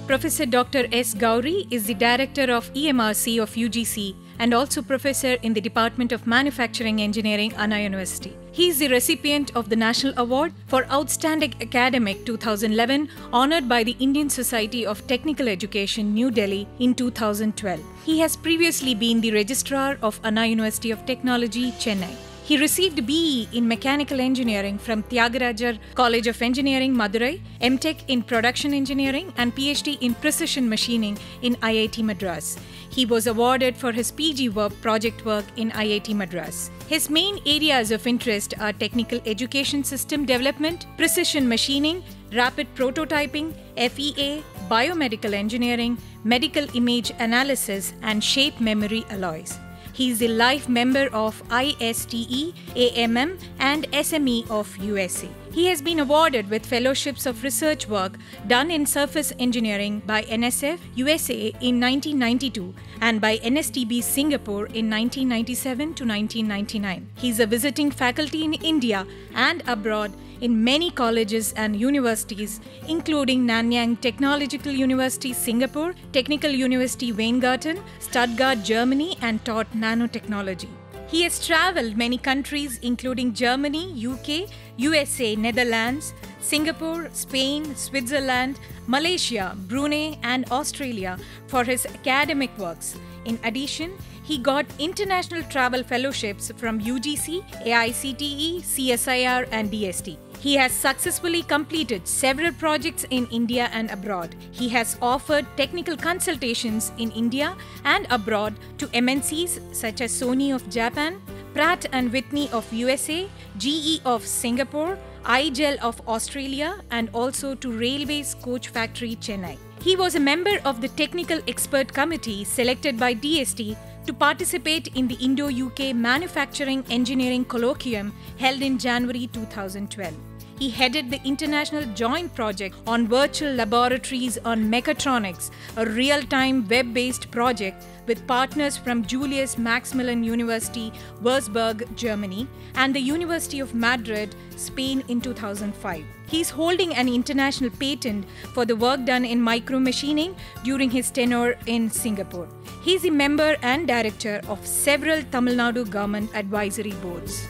Professor Dr. S. Gauri is the Director of EMRC of UGC and also Professor in the Department of Manufacturing Engineering, Anna University. He is the recipient of the National Award for Outstanding Academic 2011, honored by the Indian Society of Technical Education, New Delhi in 2012. He has previously been the Registrar of Anna University of Technology, Chennai. He received BE in Mechanical Engineering from Tyagarajar College of Engineering, Madurai, MTech in Production Engineering, and PhD in Precision Machining in IIT Madras. He was awarded for his PG work, project work in IIT Madras. His main areas of interest are technical education system development, precision machining, rapid prototyping, FEA, biomedical engineering, medical image analysis, and shape memory alloys. He is a life member of ISTE, AMM, and SME of USA. He has been awarded with fellowships of research work done in surface engineering by NSF USA in 1992 and by NSTB Singapore in 1997 to 1999. He is a visiting faculty in India and abroad in many colleges and universities, including Nanyang Technological University, Singapore, Technical University, Weingarten, Stuttgart, Germany, and taught nanotechnology. He has traveled many countries, including Germany, UK, USA, Netherlands, Singapore, Spain, Switzerland, Malaysia, Brunei, and Australia for his academic works. In addition, he got international travel fellowships from UGC, AICTE, CSIR, and DST. He has successfully completed several projects in India and abroad. He has offered technical consultations in India and abroad to MNCs such as Sony of Japan, Pratt & Whitney of USA, GE of Singapore, iGel of Australia, and also to Railways Coach Factory, Chennai. He was a member of the Technical Expert Committee selected by DST to participate in the Indo-UK Manufacturing Engineering Colloquium held in January 2012. He headed the International Joint Project on Virtual Laboratories on Mechatronics, a real-time web-based project with partners from Julius Maximilian University, Würzburg, Germany, and the University of Madrid, Spain in 2005. He is holding an international patent for the work done in micromachining during his tenure in Singapore. He is a member and director of several Tamil Nadu government advisory boards.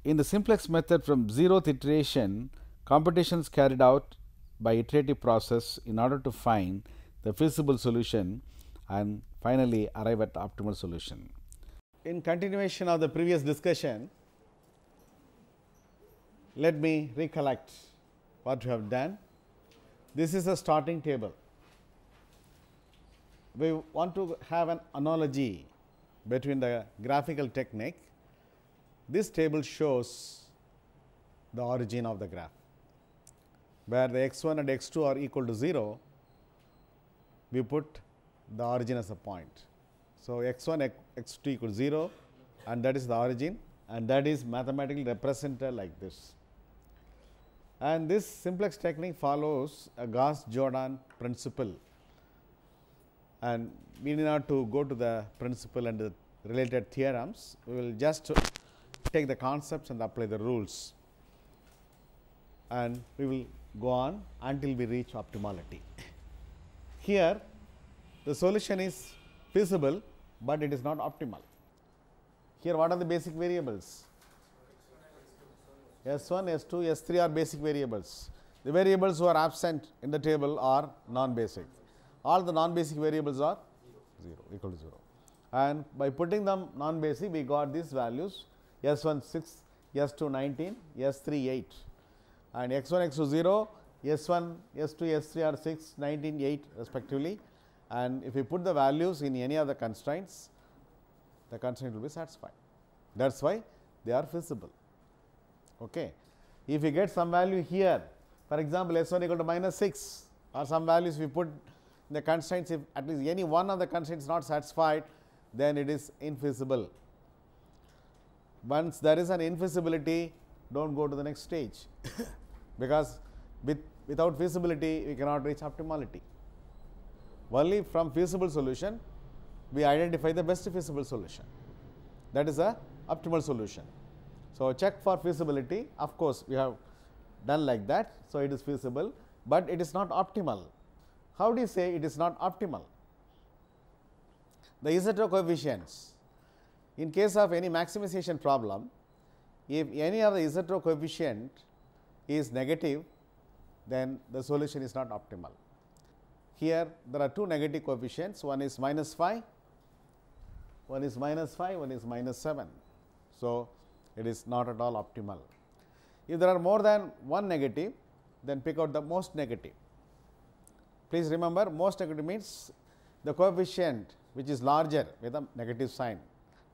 In the simplex method, from zeroth iteration, computations carried out by iterative process in order to find the feasible solution and finally arrive at the optimal solution. In continuation of the previous discussion, let me recollect what we have done. This is a starting table. We want to have an analogy between the graphical technique. This table shows the origin of the graph, where the x1 and x2 are equal to 0, we put the origin as a point. So, x1, x2 equals 0, and that is the origin, and that is mathematically represented like this. And this simplex technique follows a Gauss-Jordan principle, and we need not to go to the principle and the related theorems. We will just take the concepts and apply the rules, and we will go on until we reach optimality. Here the solution is feasible, but it is not optimal. Here what are the basic variables? S1, S2, S3 are basic variables. The variables who are absent in the table are non-basic. All the non-basic variables are 0, equal to 0. And by putting them non-basic, we got these values: S1 6, S2 19, S3 8, and X1, X2 0, S1, S2, S3 are 6, 19, 8 respectively. And if we put the values in any of the constraints, the constraint will be satisfied. That is why they are feasible. Okay. If we get some value here, for example, S1 equal to minus 6, or some values we put in the constraints, if at least any one of the constraints is not satisfied, then it is infeasible. Once there is an infeasibility, do not go to the next stage because without feasibility we cannot reach optimality. Only from feasible solution we identify the best feasible solution, that is a optimal solution. So, check for feasibility. Of course, we have done like that. So, it is feasible, but it is not optimal. How do you say it is not optimal? The Zetro coefficients, in case of any maximization problem, if any of the Zetro coefficient is negative, then the solution is not optimal. Here there are two negative coefficients, one is -5, one is -5, one is -7. So, it is not at all optimal. If there are more than one negative, then pick out the most negative. Please remember, most negative means the coefficient which is larger with a negative sign,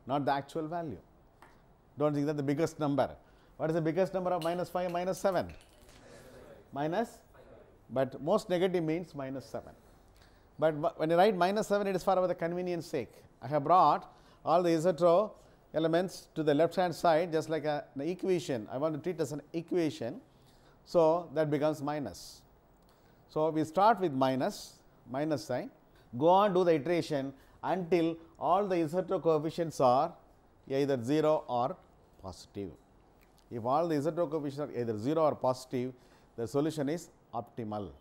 not the actual value. Do not think that the biggest number. What is the biggest number of -5, -7? Minus, but most negative means -7. But when you write -7, it is for the convenience sake. I have brought all the Zetro elements to the left hand side, just like an equation. I want to treat as an equation. So, that becomes minus. So, we start with minus sign, go on, do the iteration until all the Zetro coefficients are either 0 or positive. If all the Zetro coefficients are either 0 or positive, the solution is optimal.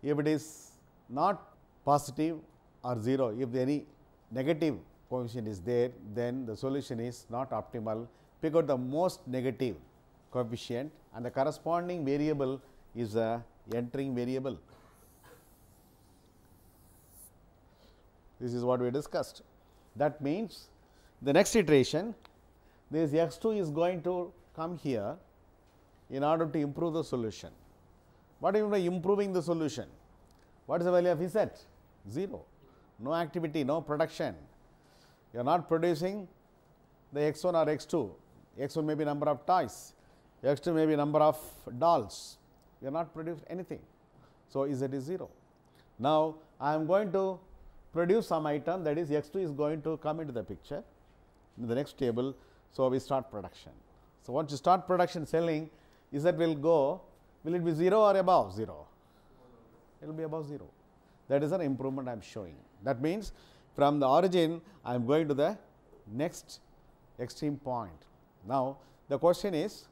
If it is not positive or 0, if any negative coefficient is there, then the solution is not optimal. Pick out the most negative coefficient and the corresponding variable is a entering variable. This is what we discussed. That means, the next iteration, this x2 is going to come here in order to improve the solution. What do you mean by improving the solution? What is the value of Z? 0. No activity, no production. You are not producing the x1 or x2. x1 may be number of toys, x2 may be number of dolls. You are not producing anything. So, Z is 0. Now, I am going to produce some item, that is x2 is going to come into the picture in the next table. So, we start production. So, once you start production selling, Z will go, will it be 0 or above 0? It will be above 0. That is an improvement I am showing. That means, from the origin I am going to the next extreme point. Now, the question is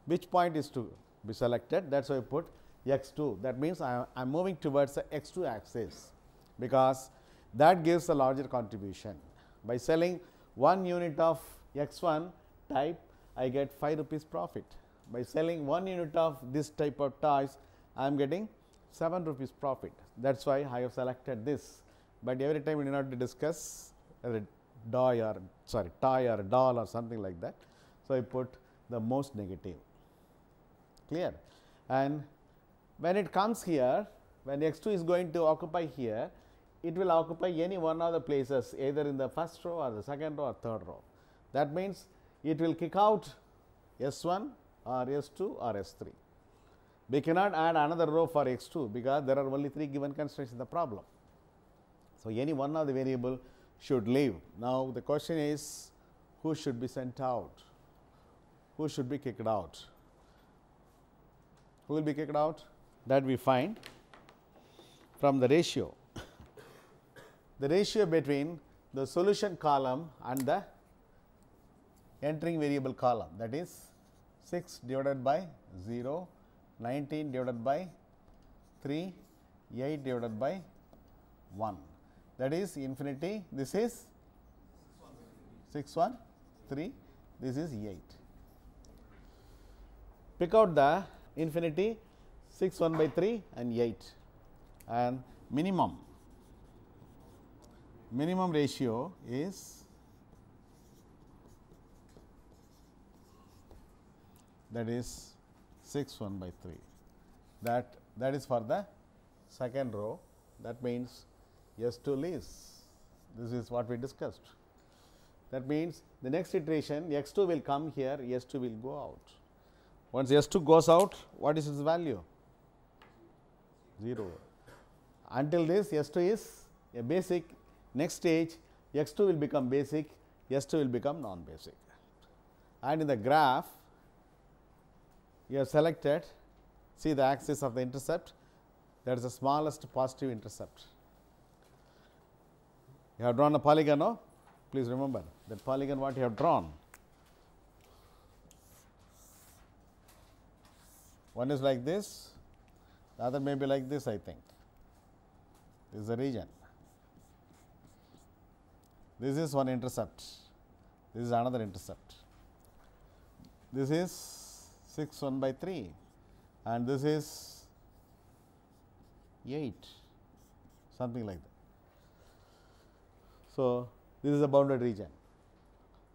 which point is to be selected, that is why I put x2. That means, I am moving towards the x2 axis, because that gives a larger contribution. By selling 1 unit of x1 type, I get 5 rupees profit. By selling 1 unit of this type of toys, I am getting 7 rupees profit. That is why I have selected this, but every time we need not to discuss a toy or doll or something like that. So, I put the most negative, clear. And when it comes here, when x2 is going to occupy here, it will occupy any one of the places, either in the first row or the second row or third row. That means, it will kick out S1 or S2 or S3. We cannot add another row for x2, because there are only 3 given constraints in the problem. So, any one of the variable should leave. Now, the question is, who should be sent out? Who should be kicked out? Who will be kicked out? That we find from the ratio. The ratio between the solution column and the entering variable column, that is 6 divided by 0, 19 divided by 3, 8 divided by 1. That is infinity, this is 6, 1, 3, this is 8. Pick out the infinity, 6, 1 by 3 and 8, and minimum ratio is, that is 6, 1 by 3. That is for the second row. That means, S2 leaves. This is what we discussed. That means, the next iteration x2 will come here, S2 will go out. Once S2 goes out, what is its value? 0. Until this, S2 is a basic. Next stage, x2 will become basic, S2 will become non-basic. And in the graph, you have selected, see the axis of the intercept, that is the smallest positive intercept. You have drawn a polygon, no? Please remember that polygon what you have drawn. One is like this, the other may be like this, I think. This is the region. This is one intercept, this is another intercept. This is 6 1 by 3 and this is 8, something like that. So, this is a bounded region.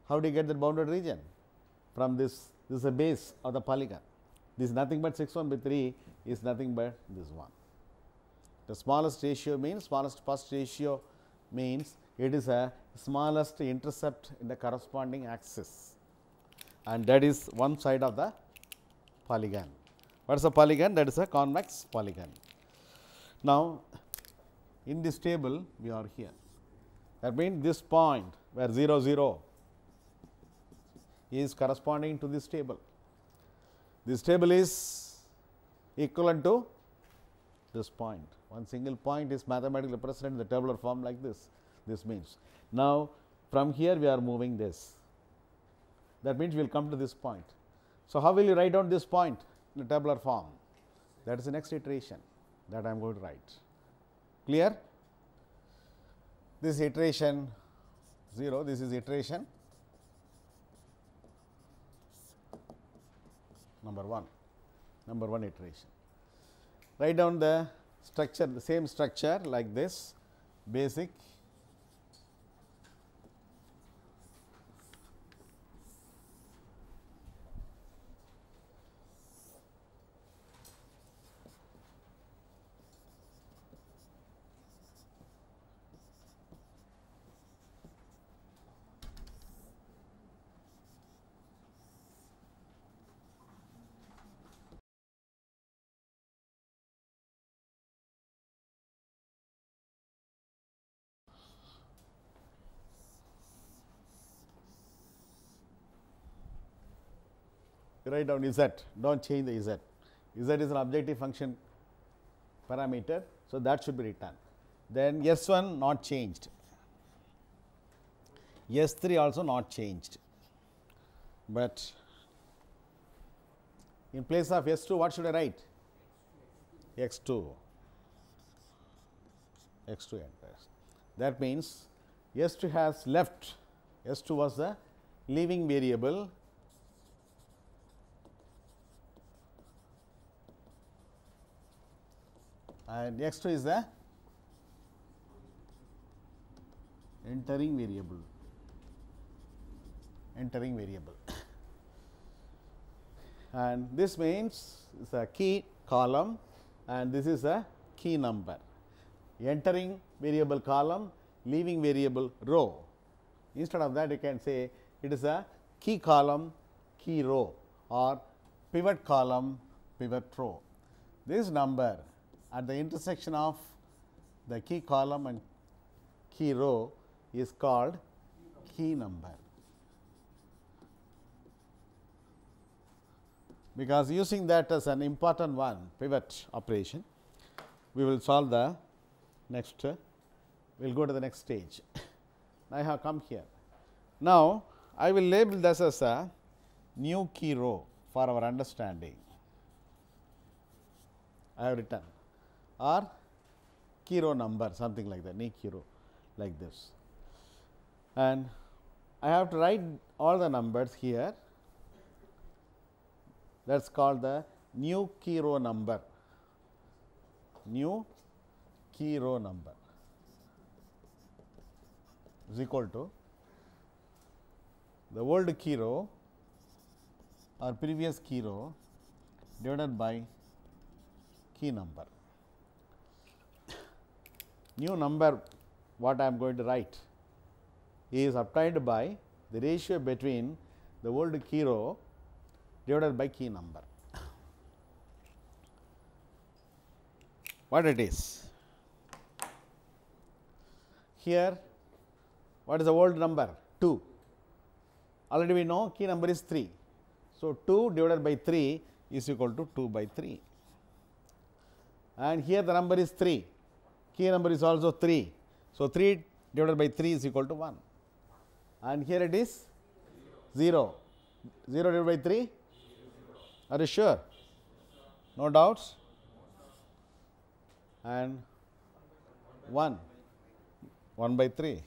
How do you get the bounded region? From this is the base of the polygon. This is nothing but 6 1 by 3 is nothing but this one. The smallest ratio means, smallest first ratio means it is a smallest intercept in the corresponding axis, and that is one side of the polygon. What is a polygon? That is a convex polygon. Now, in this table we are here. That means this point where 0 0 is corresponding to this table. This table is equivalent to this point. One single point is mathematically represented in the tabular form like this. This means, now from here we are moving this. That means we will come to this point. So, how will you write down this point in the tabular form? That is the next iteration that I am going to write. Clear? This iteration 0, this is iteration number 1, iteration. Write down the structure, the same structure like this, basic, write down z, do not change the z. Z is an objective function parameter, so that should be written. Then S1 not changed, S3 also not changed, but in place of S2 what should I write? X2 enters. That means S2 has left, S2 was the leaving variable, and X2 is the entering variable. And this means it is a key column and this is a key number. Entering variable column, leaving variable row. Instead of that, you can say it is a key column, key row, or pivot column, pivot row. This number at the intersection of the key column and key row is called key number. Because using that as an important one, pivot operation, we will solve the next, we will go to the next stage. I have come here. Now, I will label this as a new key row for our understanding. I have written, or key row number, something like that, new key row like this. And I have to write all the numbers here. That is called the new key row number, new key row number is equal to the old key row or previous key row divided by key number. New number what I am going to write is obtained by the ratio between the old key row divided by key number. What it is? Here, what is the old number? 2. Already we know key number is 3. So, 2 divided by 3 is equal to 2 by 3. And here the number is 3. Key number is also 3. So, 3 divided by 3 is equal to 1. And here it is 0. 0 divided by 3. Are you sure? No doubts? And 1, 1 by 3,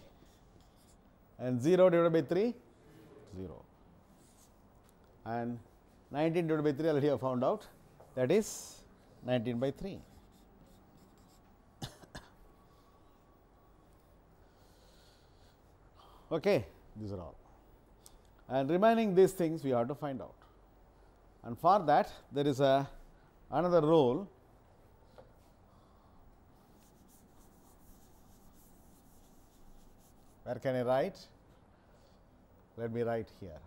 and 0 divided by 3, 0, and 19 divided by 3 already I have found out, that is 19 by 3. Okay, these are all, and remaining these things we have to find out, and for that there is another rule. Where can I write? Let me write here.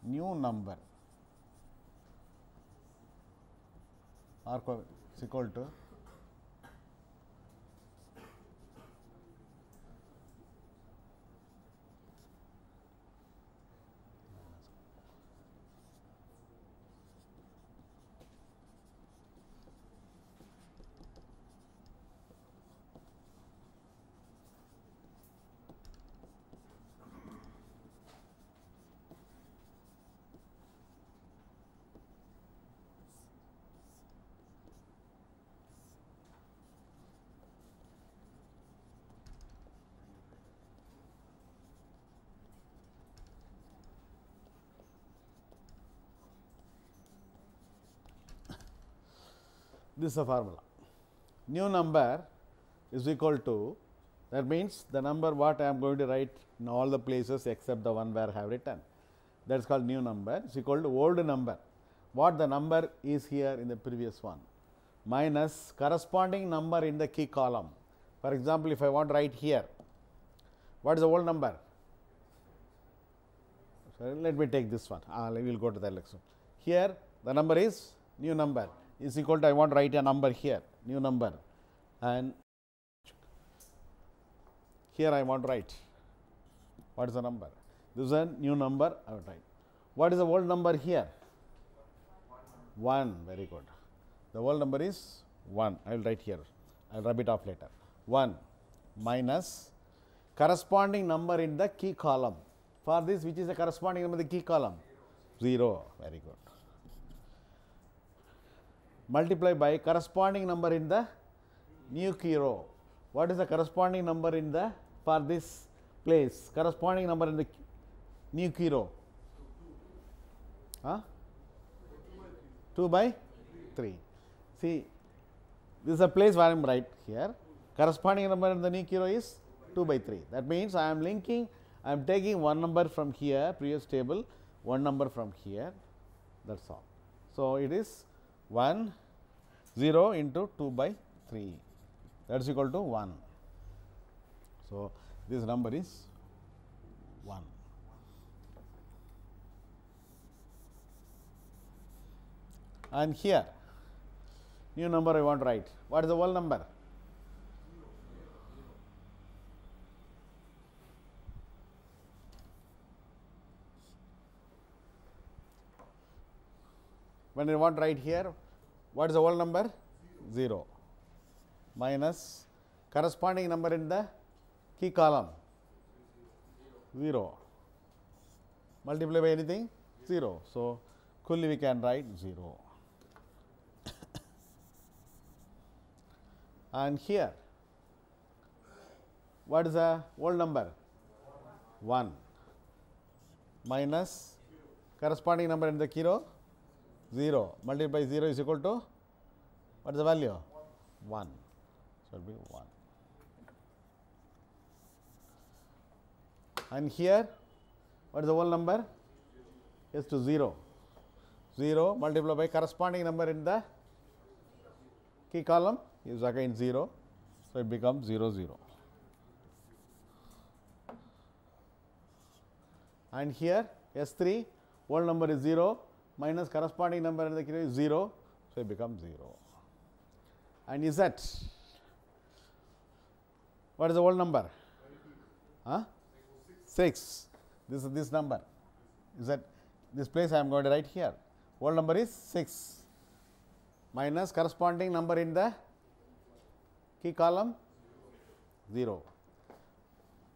New number is equal to this is a formula. New number is equal to, that means the number what I am going to write in all the places except the one where I have written, that is called new number, is equal to old number, what the number is here in the previous one, minus corresponding number in the key column. For example, if I want to write here, what is the old number? So, let me take this one, we will go to the next one. Here the number is new number is equal to, I want to write a number here, new number, and here I want to write, what is the number? This is a new number, I will write. What is the old number here? 1, very good. The old number is 1, I will write here, I will rub it off later. 1 minus corresponding number in the key column. For this, which is the corresponding number in the key column? 0, very good. Multiply by corresponding number in the new key row. What is the corresponding number in the, for this place, corresponding number in the new key row? 2 by 3. See, this is a place where I am right here. Corresponding number in the new key row is 2 by 3. That means I am linking, I am taking one number from here, previous table, one number from here, that is all. So, it is 1, 0 into 2 by 3, that is equal to 1. So, this number is 1. And here new number I want to write. What is the whole number? When I want to write here, what is the whole number? 0 minus corresponding number in the key column, 0, multiply by anything, 0. So, coolly we can write 0. And here, what is the whole number? 1 minus corresponding number in the key row, 0, multiply by 0 is equal to, what is the value? 1. So, it will be 1. And here, what is the whole number? Is to 0. 0 multiplied by corresponding number in the key column is again 0. So, it becomes 0, 0. And here S3 whole number is 0 minus corresponding number in the key is 0. So, it becomes 0. And Z, what is the whole number? 6. This is this number. Is that this place I am going to write here. Whole number is 6 minus corresponding number in the key column 0.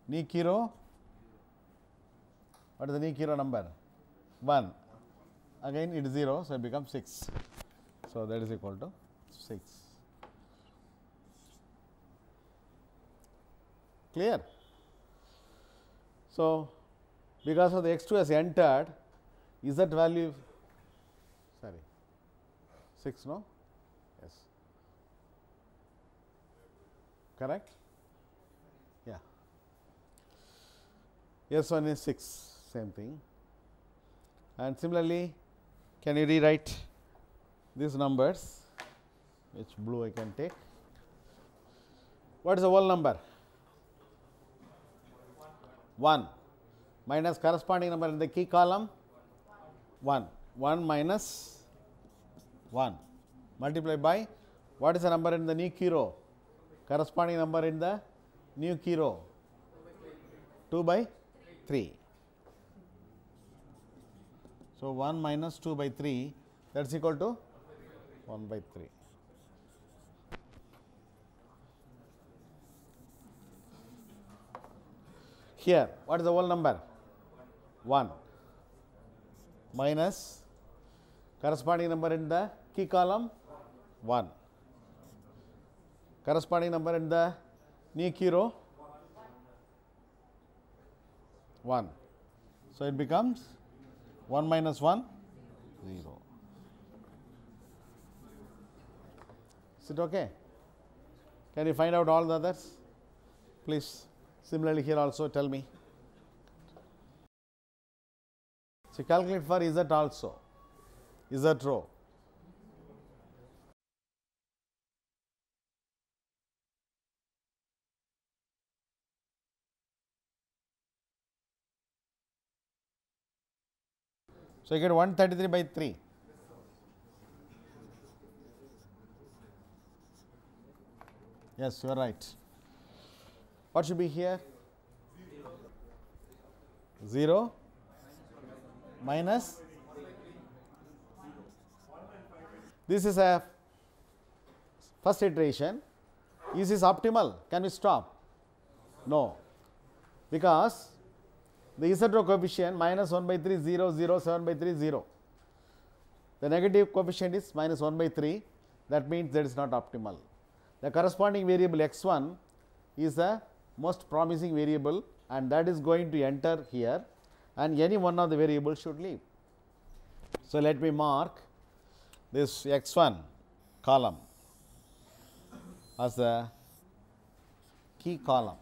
Knee key row, what is the knee key row number? 1. Again it is 0, so it becomes 6. So, that is equal to 6. Clear? So, because of the x 2 has entered, is that value 6, no? Yes. Correct? Yeah. Yes, 1 is 6, same thing. And similarly, can you rewrite these numbers, which blue I can take? What is the whole number? 1 minus corresponding number in the key column 1. 1 minus 1 multiplied by what is the number in the new key row? Corresponding number in the new key row 2 by 3. So, 1 minus 2 by 3, that is equal to 1 by 3. Here, what is the whole number? 1 minus corresponding number in the key column 1, corresponding number in the new key row 1. So, it becomes 1 minus 1, 0. Is it okay? Can you find out all the others? Please, similarly here also tell me. So, calculate for Z also, Z row. So, you get 133 by 3. Yes, you are right. What should be here? 0 minus. This is a first iteration. Is this optimal? Can we stop? No, because the Z row coefficient minus 1 by 3 0 0 7 by 3 0. The negative coefficient is minus 1 by 3, that means that is not optimal. The corresponding variable x 1 is the most promising variable and that is going to enter here, and any one of the variables should leave. So, let me mark this x 1 column as the key column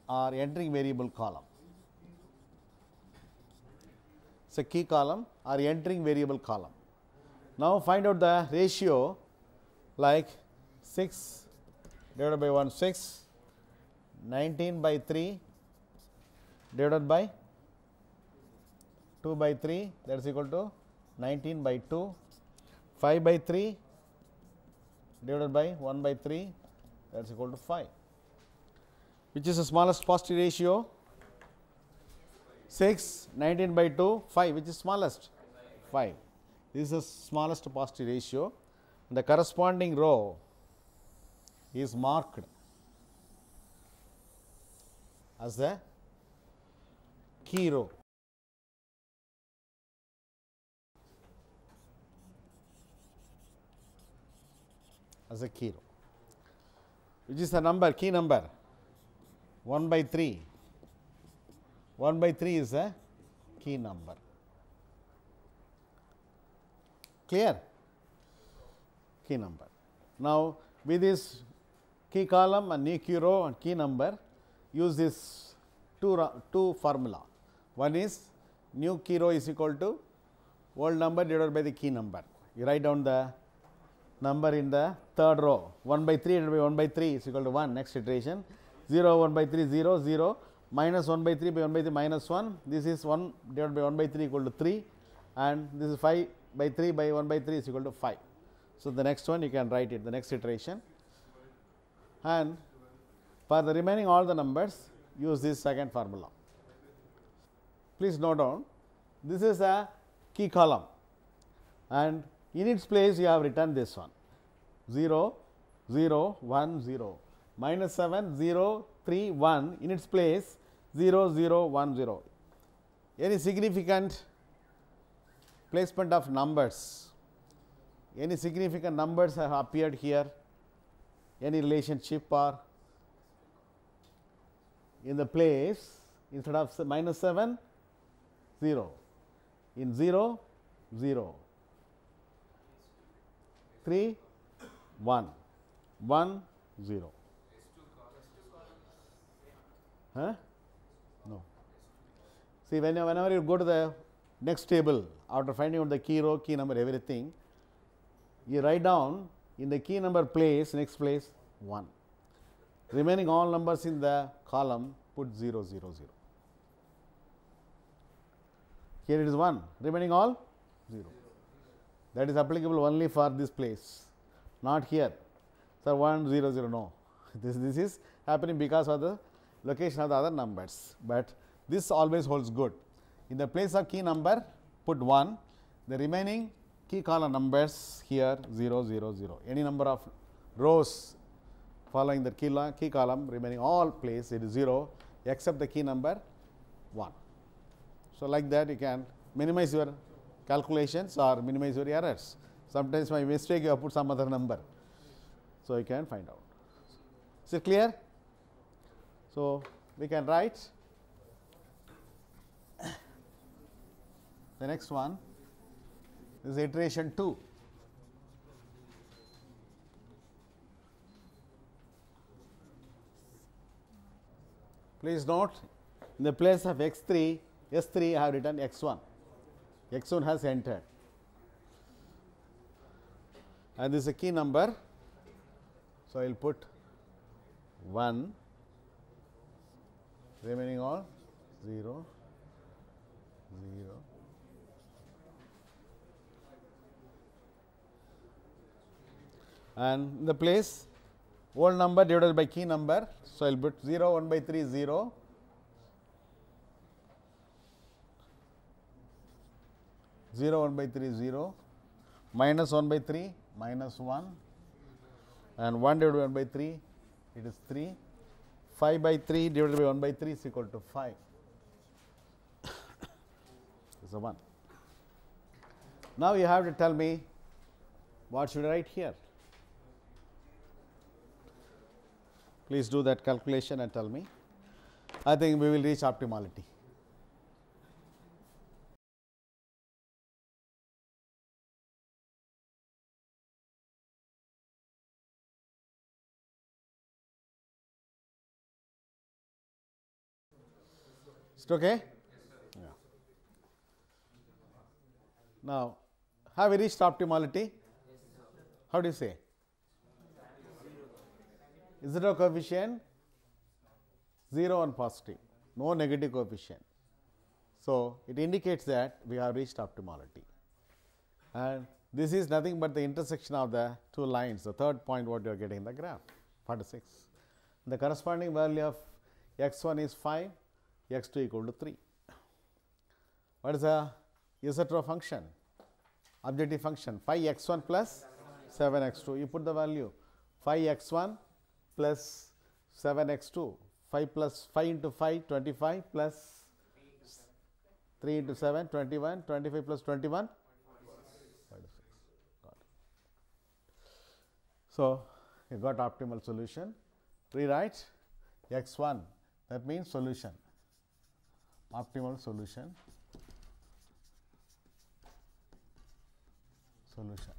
or entering variable column. It's a key column or entering variable column. Now, find out the ratio, like 6 divided by 1 6, 19 by 3 divided by 2 by 3, that is equal to 19 by 2, 5 by 3 divided by 1 by 3, that is equal to 5. Which is the smallest positive ratio? 6, 19 by 2, 5, which is smallest? 5. This is the smallest positive ratio. The corresponding row is marked as the key row. As a key row, which is the number, key number 1 by 3. 1 by 3 is a key number. Clear? Key number. Now, with this key column and new key row and key number, use this two formula. One is new key row is equal to old number divided by the key number. You write down the number in the third row. 1 by 3 divided by 1 by 3 is equal to 1. Next iteration, 0 1 by 3 0 0 minus 1 by 3 by 1 by 3 minus 1. This is 1 divided by 1 by 3 equal to 3, and this is 5 by 3 by 1 by 3 is equal to 5. So, the next one you can write it, the next iteration, and for the remaining all the numbers use this second formula. Please note down, this is a key column and in its place you have written this one 0 0 1 0 minus 7 0 3 1, in its place 0 0 1 0. Any significant placement of numbers any significant numbers have appeared here, any relationship or in the place instead of minus 7, 0, in 0, 0, 3, 1, 1, 0. Huh? No. See, whenever you go to the next table, after finding out the key row, key number, everything, you write down in the key number place, next place 1. Remaining all numbers in the column, put 0, 0, 0. Here it is 1, remaining all 0. That is applicable only for this place, not here. So, 1, 0, 0, no. This is happening because of the location of the other numbers, but this always holds good. In the place of key number, put 1, the remaining key column numbers here 0, 0, 0. Any number of rows following the key column remaining all place it is 0 except the key number 1. So, like that you can minimize your calculations or minimize your errors. Sometimes by mistake you have put some other number. So, you can find out. Is it clear? So, we can write the next one. This is iteration 2. Please note, in the place of x3, S3 I have written x1. x1 has entered, and this is a key number. So, I will put 1, remaining all 0, 0. And in the place whole number divided by key number. So, I will put 0, 1 by 3 0, 0, 1 by 3 0, minus 1 by 3 minus 1, and 1 divided by 1 by 3 it is 3, 5 by 3 divided by 1 by 3 is equal to 5. This is a 1. Now, you have to tell me what should I write here. Please do that calculation and tell me. I think we will reach optimality. Is it okay? Yeah. Now, have we reached optimality? How do you say? Z0 coefficient 0 and positive, no negative coefficient. So, it indicates that we have reached optimality, and this is nothing but the intersection of the two lines, the third point what you are getting in the graph 46. The corresponding value of x1 is 5, x2 equal to 3. What is the Z0 function? Objective function 5x1 plus 7x2. You put the value 5x1 plus 7x2, 5 plus 5 into 5 25 plus 3 into 7 21, 25 plus 21 46. Got it. So, you got optimal solution. Rewrite x1, that means solution, optimal solution, solution.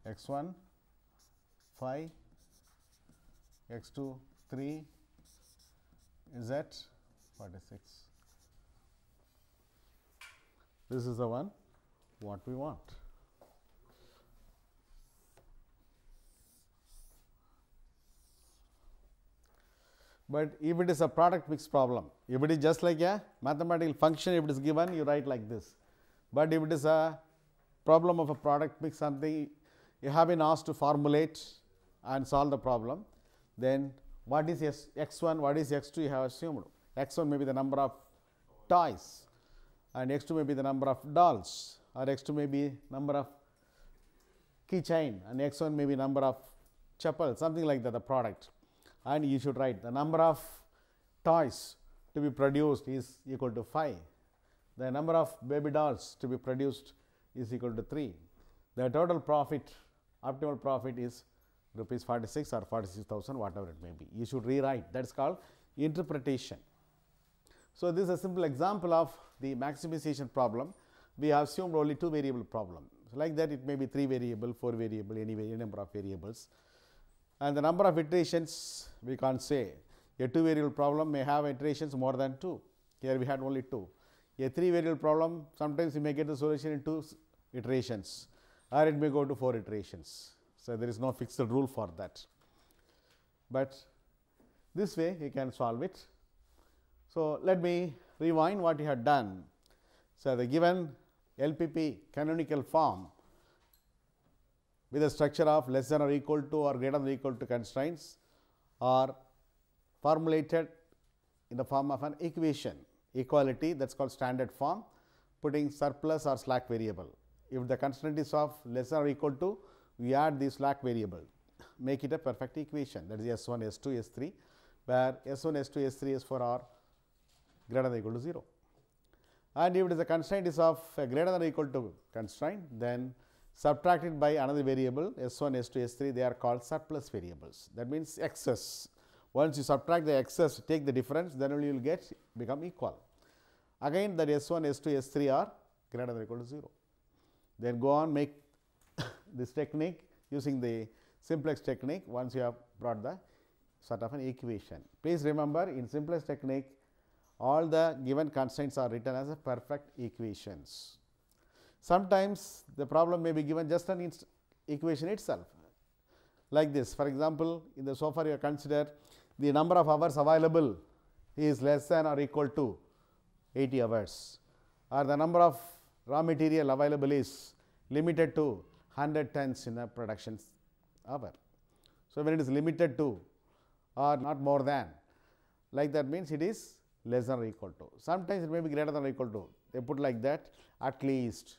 x1 5, x2 3, z 46. This is the one what we want. But if it is a product mix problem, if it is just like a mathematical function, if it is given, you write like this. But if it is a problem of a product mix, something you have been asked to formulate and solve the problem, then what is x1, what is x2 you have assumed. x1 may be the number of toys, and x2 may be the number of dolls, or x2 may be number of keychain, and x1 may be number of chapel, something like that, the product. And you should write the number of toys to be produced is equal to 5, the number of baby dolls to be produced is equal to 3. The total profit, optimal profit is rupees 46 or 46,000, whatever it may be. You should rewrite, that is called interpretation. So, this is a simple example of the maximization problem. We have assumed only 2 variable problem. So, like that it may be 3 variable, 4 variable, any number of variables. And the number of iterations we can't say. A 2 variable problem may have iterations more than 2. Here we had only 2. A 3 variable problem, sometimes you may get the solution in 2 iterations, or it may go to 4 iterations. So, there is no fixed rule for that, but this way you can solve it. So, let me rewind what you had done. So, the given LPP canonical form with a structure of less than or equal to or greater than or equal to constraints are formulated in the form of an equation, equality, that is called standard form, putting surplus or slack variable. If the constraint is of less than or equal to, we add the slack variable, make it a perfect equation, that is S1, S2, S3, where S1, S2, S3, S4 are greater than or equal to 0. And if it is a constraint is of greater than or equal to constraint, then subtracted by another variable S1, S2, S3, they are called surplus variables. That means excess. Once you subtract the excess, take the difference, then only you will get become equal. Again that S1, S2, S3 are greater than or equal to 0. Then go on, make this technique using the simplex technique once you have brought the sort of an equation. Please remember, in simplex technique all the given constraints are written as a perfect equations. Sometimes the problem may be given just an equation itself, like this. For example, in the so far you have considered the number of hours available is less than or equal to 80 hours, or the number of raw material available is limited to 100 tons in a production hour. So, when it is limited to or not more than, like that means it is less than or equal to. Sometimes it may be greater than or equal to, they put like that, at least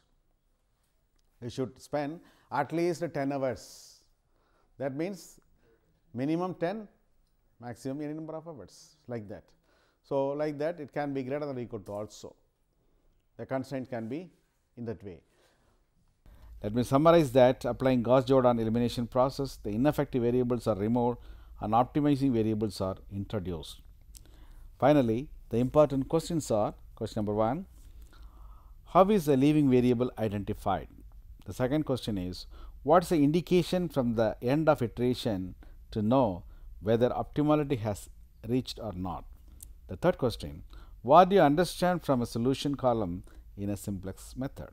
you should spend at least 10 hours. That means minimum 10, maximum any number of hours, like that. So, like that it can be greater than or equal to also. The constraint can be in that way. Let me summarize that applying Gauss-Jordan elimination process, the ineffective variables are removed and optimizing variables are introduced. Finally, the important questions are: question number 1, how is the leaving variable identified? The second question is, what is the indication from the end of iteration to know whether optimality has reached or not? The third question, what do you understand from a solution column in a simplex method?